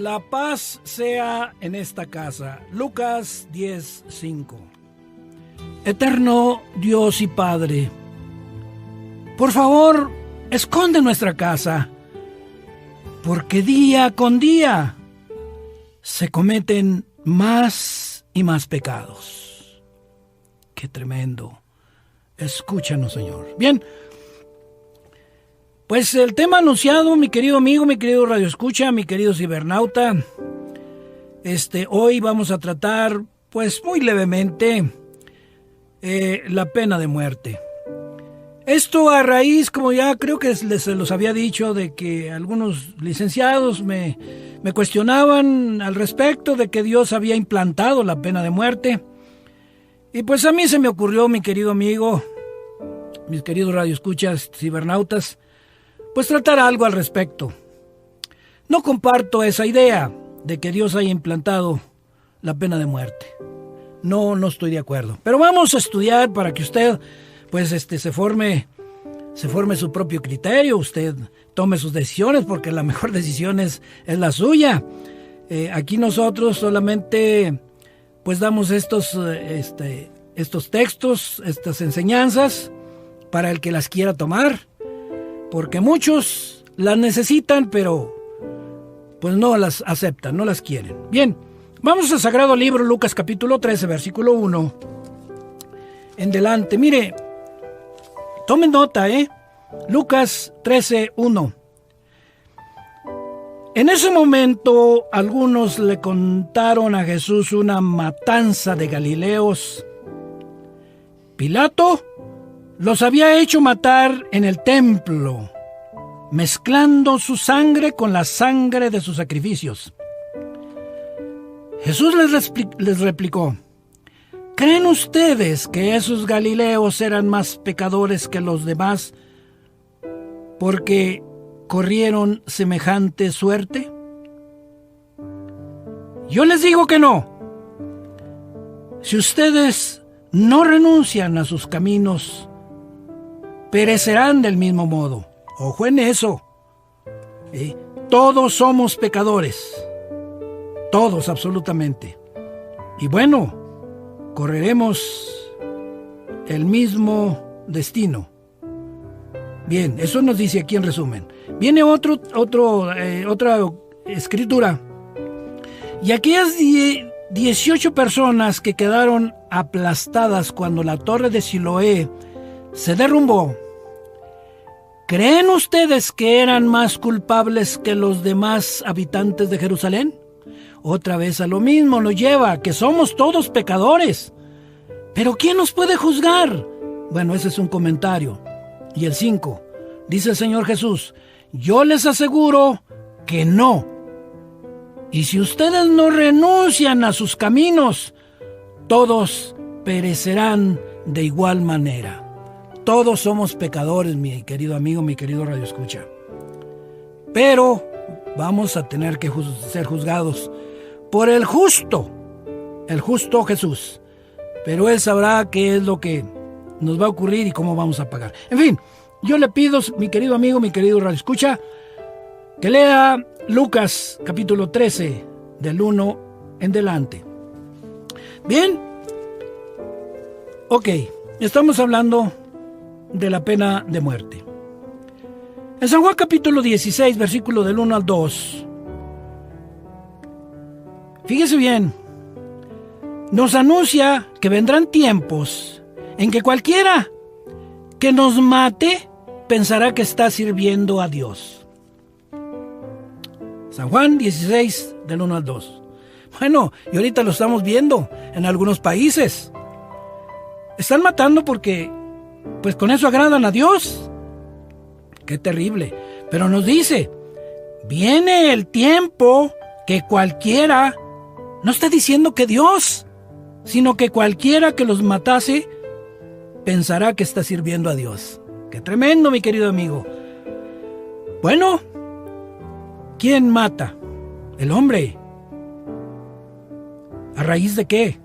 La paz sea en esta casa. Lucas 10:5. Eterno Dios y Padre, por favor, esconde nuestra casa, porque día con día se cometen más y más pecados. ¡Qué tremendo! Escúchanos, Señor. Bien, pues el tema anunciado, mi querido amigo, mi querido radioescucha, mi querido cibernauta, hoy vamos a tratar, pues muy levemente, la pena de muerte. Esto a raíz, como ya creo que se los había dicho, de que algunos licenciados me cuestionaban al respecto de que Dios había implantado la pena de muerte. Y pues a mí se me ocurrió, mi querido amigo, mis queridos radioescuchas, cibernautas, pues tratar algo al respecto. No comparto esa idea de que Dios haya implantado la pena de muerte. No estoy de acuerdo. Pero vamos a estudiar para que usted, pues, se forme su propio criterio. Usted tome sus decisiones, porque la mejor decisión es la suya. Aquí nosotros solamente, pues, damos estos textos, estas enseñanzas, para el que las quiera tomar, porque muchos las necesitan, pero pues no las aceptan, no las quieren. Bien, vamos al Sagrado Libro, Lucas capítulo 13, versículo 1 en delante. Mire, tomen nota, Lucas 13, 1. En ese momento, algunos le contaron a Jesús una matanza de Galileos. Pilato los había hecho matar en el templo, mezclando su sangre con la sangre de sus sacrificios. Jesús les replicó: ¿creen ustedes que esos galileos eran más pecadores que los demás porque corrieron semejante suerte? Yo les digo que no. Si ustedes no renuncian a sus caminos, perecerán del mismo modo. Ojo en eso. Todos somos pecadores. Todos, absolutamente. Y bueno, correremos el mismo destino. Bien, eso nos dice aquí en resumen. Viene otra escritura. Y aquellas 18 personas que quedaron aplastadas cuando la torre de Siloé se derrumbó, ¿creen ustedes que eran más culpables que los demás habitantes de Jerusalén? Otra vez a lo mismo nos lleva, que somos todos pecadores. ¿Pero quién nos puede juzgar? Bueno, ese es un comentario. Y el 5, dice el Señor Jesús: yo les aseguro que no. Y si ustedes no renuncian a sus caminos, todos perecerán de igual manera. Todos somos pecadores, mi querido amigo, mi querido radioescucha. Pero vamos a tener que ser juzgados por el justo Jesús. Pero Él sabrá qué es lo que nos va a ocurrir y cómo vamos a pagar. En fin, yo le pido, mi querido amigo, mi querido radioescucha, que lea Lucas capítulo 13, del 1 en delante. Bien, ok, estamos hablando de la pena de muerte. En San Juan capítulo 16, versículo del 1 al 2, fíjese bien, nos anuncia que vendrán tiempos en que cualquiera que nos mate pensará que está sirviendo a Dios. San Juan 16, del 1 al 2. Bueno, y ahorita lo estamos viendo en algunos países. Están matando porque, pues, con eso agradan a Dios. Qué terrible. Pero nos dice, viene el tiempo que cualquiera, no está diciendo que Dios, sino que cualquiera que los matase pensará que está sirviendo a Dios. Qué tremendo, mi querido amigo. Bueno, ¿quién mata? El hombre. ¿A raíz de qué?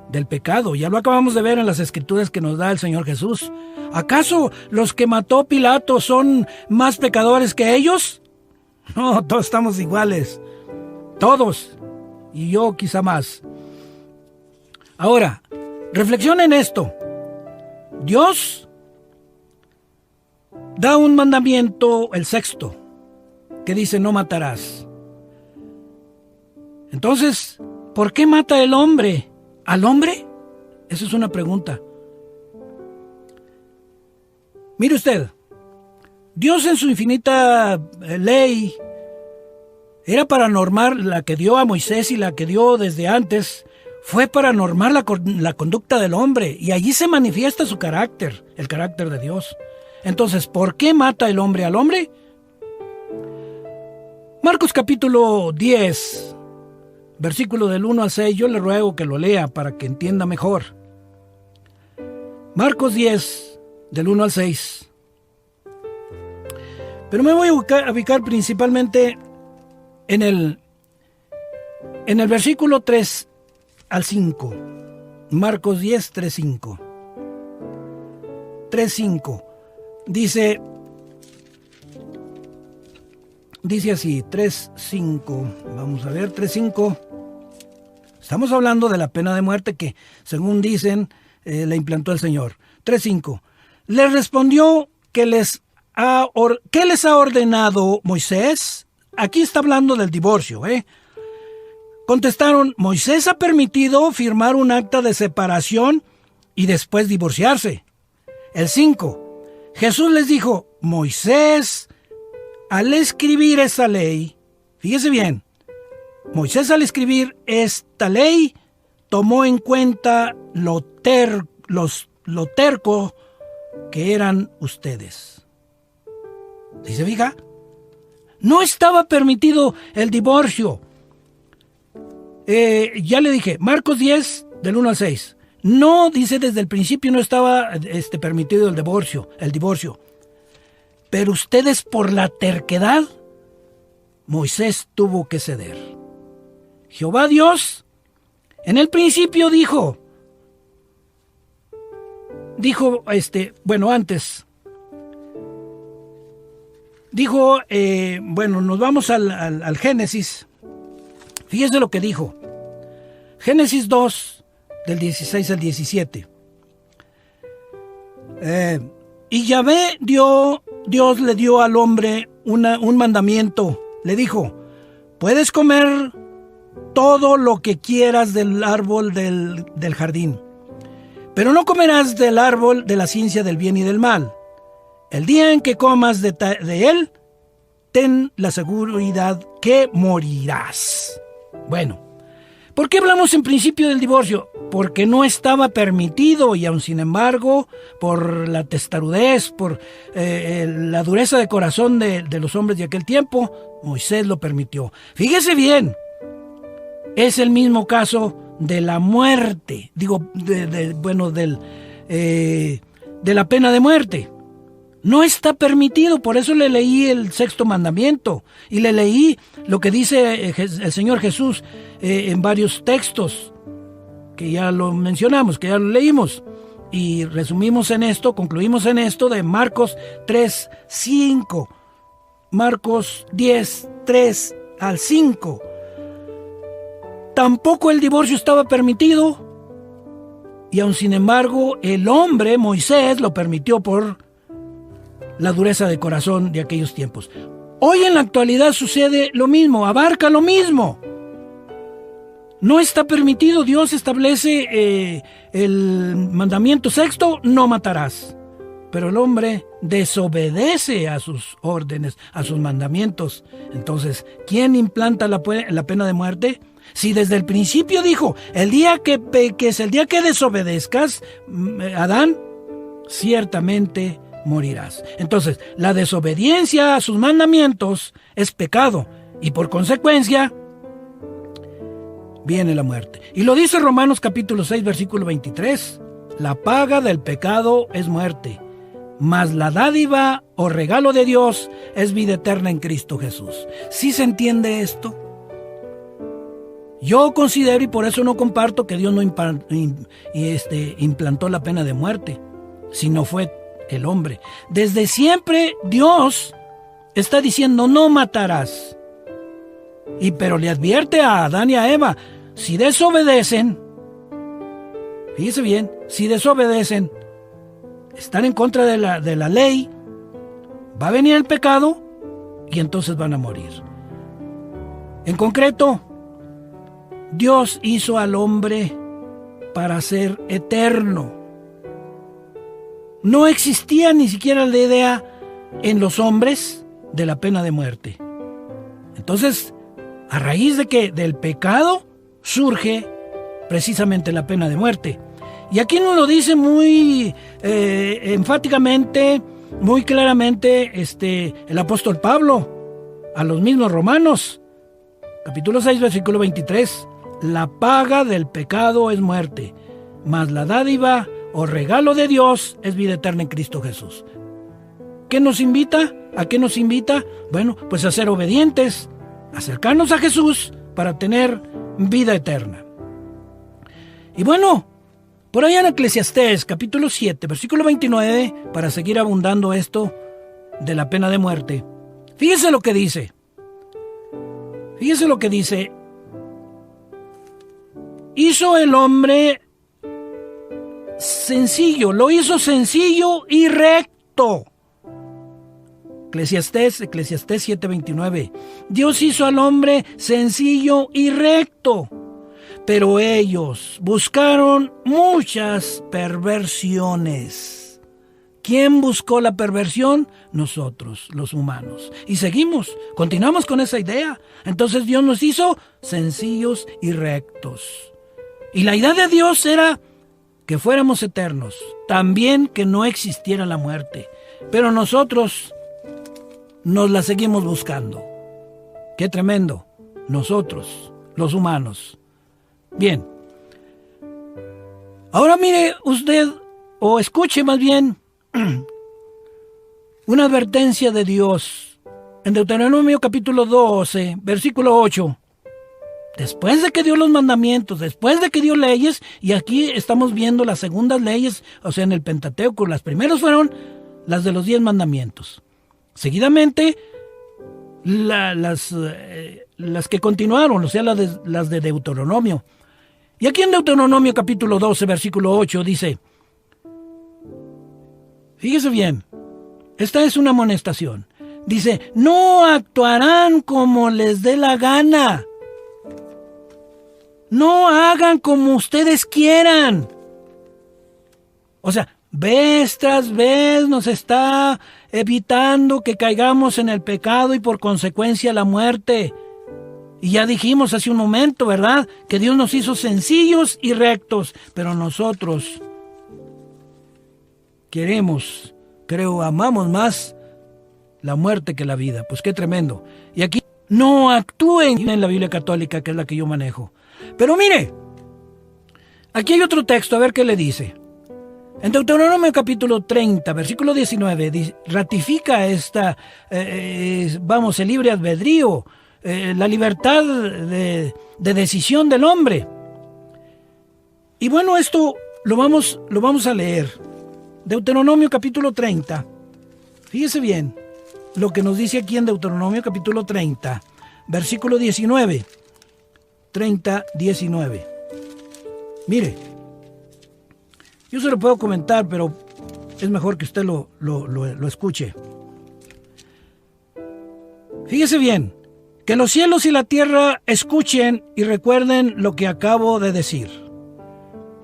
Del pecado. Ya lo acabamos de ver en las escrituras que nos da el Señor Jesús. ¿Acaso los que mató Pilato son más pecadores que ellos? No, todos estamos iguales. Todos. Y yo quizá más. Ahora, reflexionen esto. Dios da un mandamiento, el sexto, que dice no matarás. Entonces, ¿por qué mata el hombre al hombre? Esa es una pregunta. Mire usted, Dios en su infinita ley era para normar la que dio a Moisés y la que dio desde antes, fue para normar la conducta del hombre, y allí se manifiesta su carácter, el carácter de Dios. Entonces, ¿por qué mata el hombre al hombre? Marcos capítulo 10, versículo del 1 al 6, yo le ruego que lo lea para que entienda mejor. Marcos 10, del 1 al 6. Pero me voy a ubicar principalmente en el versículo 3 al 5. Marcos 10, 3, 5. 3, 5. Dice así, 3, 5. Vamos a ver, 3, 5. Estamos hablando de la pena de muerte que, según dicen, la implantó el Señor. 3, 5. Les respondió ¿qué les ha ordenado Moisés? Aquí está hablando del divorcio, Contestaron, Moisés ha permitido firmar un acta de separación y después divorciarse. El 5. Jesús les dijo, Moisés, al escribir esa ley, fíjese bien, Moisés al escribir esta ley tomó en cuenta lo terco que eran ustedes. ¿Sí se fija? No estaba permitido el divorcio. Ya le dije, Marcos 10, del 1 al 6. No, dice, desde el principio no estaba permitido el divorcio. Pero ustedes, por la terquedad, Moisés tuvo que ceder. Jehová Dios, en el principio dijo, antes, dijo, nos vamos al Génesis. Fíjese lo que dijo. Génesis 2, del 16 al 17. Y Yahvé Dios le dio al hombre un mandamiento. Le dijo, puedes comer todo lo que quieras del árbol del jardín, pero no comerás del árbol de la ciencia del bien y del mal. El día en que comas de él, ten la seguridad que morirás. Bueno, ¿por qué hablamos en principio del divorcio? Porque no estaba permitido y aun sin embargo, por la testarudez, por la dureza de corazón de los hombres de aquel tiempo, Moisés lo permitió. Fíjese bien, es el mismo caso de la muerte, de la pena de muerte. No está permitido, por eso le leí el sexto mandamiento y le leí lo que dice el Señor Jesús en varios textos, que ya lo mencionamos, que ya lo leímos. Y resumimos en esto, concluimos en esto de Marcos 3, 5. Marcos 10, 3 al 5. Tampoco el divorcio estaba permitido, y aun sin embargo el hombre, Moisés, lo permitió por la dureza de corazón de aquellos tiempos. Hoy en la actualidad sucede lo mismo, abarca lo mismo. No está permitido, Dios establece el mandamiento sexto, no matarás. Pero el hombre desobedece a sus órdenes, a sus mandamientos. Entonces, ¿quién implanta la pena de muerte? Si desde el principio dijo, el día que peques, el día que desobedezcas, Adán, ciertamente morirás. Entonces, la desobediencia a sus mandamientos es pecado y por consecuencia viene la muerte. Y lo dice Romanos capítulo 6, versículo 23. La paga del pecado es muerte, mas la dádiva o regalo de Dios es vida eterna en Cristo Jesús. ¿Sí se entiende esto? Yo considero, y por eso no comparto, que Dios no implantó la pena de muerte, sino fue el hombre. Desde siempre Dios está diciendo no matarás. Pero le advierte a Adán y a Eva, si desobedecen, fíjese bien, si desobedecen, están en contra de la ley, va a venir el pecado y entonces van a morir. En concreto, Dios hizo al hombre para ser eterno. No existía ni siquiera la idea en los hombres de la pena de muerte. Entonces, a raíz del pecado surge precisamente la pena de muerte. Y aquí nos lo dice muy enfáticamente, muy claramente el apóstol Pablo a los mismos romanos, capítulo 6, versículo 23. La paga del pecado es muerte, mas la dádiva o regalo de Dios es vida eterna en Cristo Jesús. ¿Qué nos invita? ¿A qué nos invita? Bueno, pues a ser obedientes, a acercarnos a Jesús para tener vida eterna. Y bueno, por allá en Eclesiastés, capítulo 7, versículo 29, para seguir abundando esto de la pena de muerte. Fíjese lo que dice. Fíjese lo que dice. Hizo el hombre sencillo, lo hizo sencillo y recto. Eclesiastés 7:29. Dios hizo al hombre sencillo y recto, pero ellos buscaron muchas perversiones. ¿Quién buscó la perversión? Nosotros, los humanos. Y continuamos con esa idea. Entonces Dios nos hizo sencillos y rectos. Y la idea de Dios era que fuéramos eternos, también que no existiera la muerte. Pero nosotros nos la seguimos buscando. ¡Qué tremendo! Nosotros, los humanos. Bien. Ahora mire usted, o escuche más bien, una advertencia de Dios en Deuteronomio capítulo 12, versículo 8. Después de que dio los mandamientos, después de que dio leyes, y aquí estamos viendo las segundas leyes, o sea, en el Pentateuco, las primeras fueron las de los 10 mandamientos. Seguidamente, las que continuaron, o sea, las de Deuteronomio. Y aquí en Deuteronomio capítulo 12, versículo 8, dice, fíjese bien, esta es una amonestación. Dice, no actuarán como les dé la gana. No hagan como ustedes quieran. O sea, vez tras vez nos está evitando que caigamos en el pecado y por consecuencia la muerte. Y ya dijimos hace un momento, ¿verdad?, que Dios nos hizo sencillos y rectos, pero nosotros amamos más la muerte que la vida. Pues qué tremendo. Y aquí no actúen en la Biblia católica, que es la que yo manejo. Pero mire, aquí hay otro texto, a ver qué le dice. En Deuteronomio capítulo 30, versículo 19, ratifica el libre albedrío, la libertad de decisión del hombre. Y bueno, esto lo vamos a leer. Deuteronomio capítulo 30. Fíjese bien lo que nos dice aquí en Deuteronomio capítulo 30, versículo 19. 30, 19. Mire, yo se lo puedo comentar, pero es mejor que usted lo escuche. Fíjese bien, que los cielos y la tierra escuchen y recuerden lo que acabo de decir.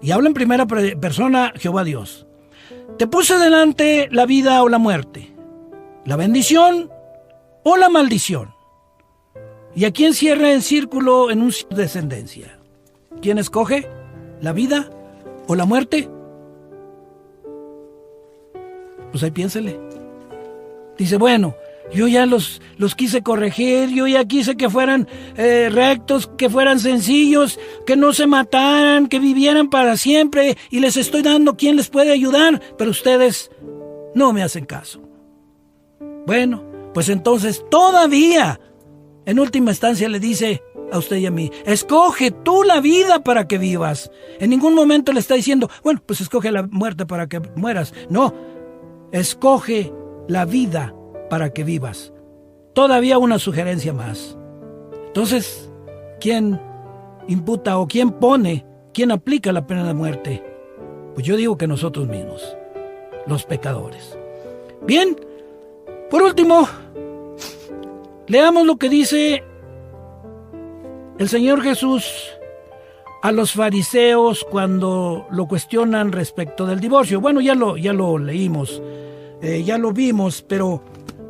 Y habla en primera persona Jehová Dios. Te puse delante la vida o la muerte, la bendición o la maldición. Y aquí encierra en círculo en un círculo de descendencia. ¿Quién escoge? ¿La vida o la muerte? Pues ahí piénsele. Dice, bueno, yo ya los quise corregir, yo ya quise que fueran rectos, que fueran sencillos, que no se mataran, que vivieran para siempre, y les estoy dando quién les puede ayudar, pero ustedes no me hacen caso. Bueno, pues entonces todavía, en última instancia le dice a usted y a mí, escoge tú la vida para que vivas. En ningún momento le está diciendo, bueno, pues escoge la muerte para que mueras. No, escoge la vida para que vivas. Todavía una sugerencia más. Entonces, ¿quién imputa o quién pone, quién aplica la pena de muerte? Pues yo digo que nosotros mismos, los pecadores. Bien, por último, leamos lo que dice el Señor Jesús a los fariseos cuando lo cuestionan respecto del divorcio. Bueno, ya lo leímos, ya lo vimos, pero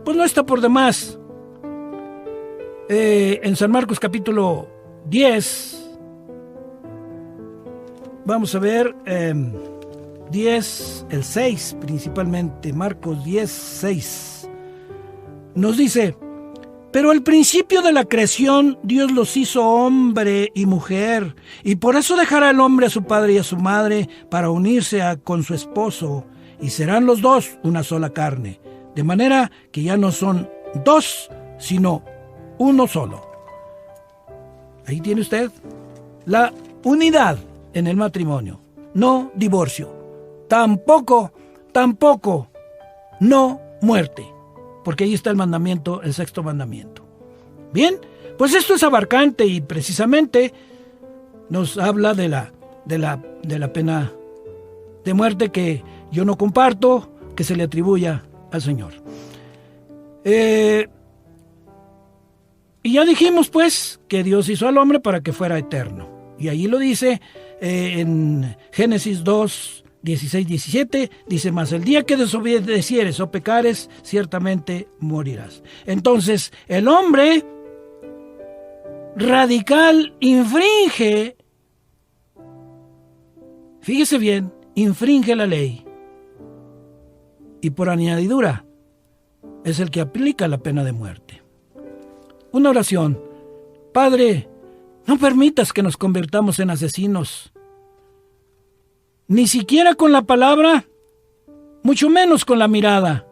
pues no está por demás. En San Marcos capítulo 10, vamos a ver 10, el 6 principalmente, Marcos 10, 6, nos dice: pero al principio de la creación Dios los hizo hombre y mujer, y por eso dejará el hombre a su padre y a su madre para unirse con su esposo, y serán los dos una sola carne, de manera que ya no son dos, sino uno solo. Ahí tiene usted la unidad en el matrimonio, no divorcio, tampoco no muerte, porque ahí está el mandamiento, el sexto mandamiento. Bien, pues esto es abarcante y precisamente nos habla de la pena de muerte que yo no comparto, que se le atribuya al Señor. Y ya dijimos pues que Dios hizo al hombre para que fuera eterno. Y ahí lo dice en Génesis 2, 16, 17, dice: mas el día que desobedecieres o pecares, ciertamente morirás. Entonces, el hombre radical infringe, fíjese bien, infringe la ley. Y por añadidura, es el que aplica la pena de muerte. Una oración: Padre, no permitas que nos convirtamos en asesinos, ni siquiera con la palabra, mucho menos con la mirada,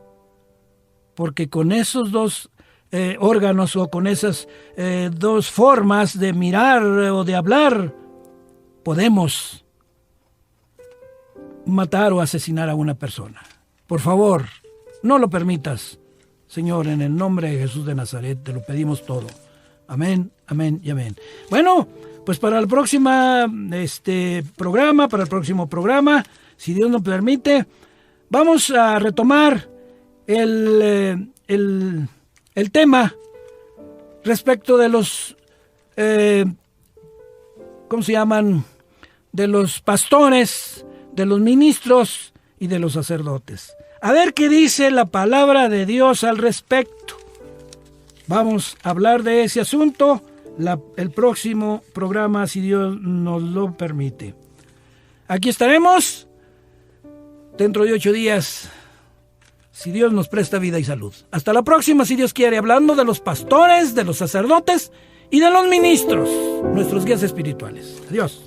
porque con esos dos órganos o con esas dos formas de mirar o de hablar, podemos matar o asesinar a una persona. Por favor, no lo permitas, Señor, en el nombre de Jesús de Nazaret, te lo pedimos todo. Amén, amén y amén. Bueno, pues para el próximo programa, si Dios nos permite, vamos a retomar el tema respecto de los, ¿cómo se llaman? De los pastores, de los ministros y de los sacerdotes. A ver qué dice la palabra de Dios al respecto. Vamos a hablar de ese asunto el próximo programa, si Dios nos lo permite. Aquí estaremos dentro de 8 días, si Dios nos presta vida y salud. Hasta la próxima, si Dios quiere, hablando de los pastores, de los sacerdotes y de los ministros, nuestros guías espirituales. Adiós.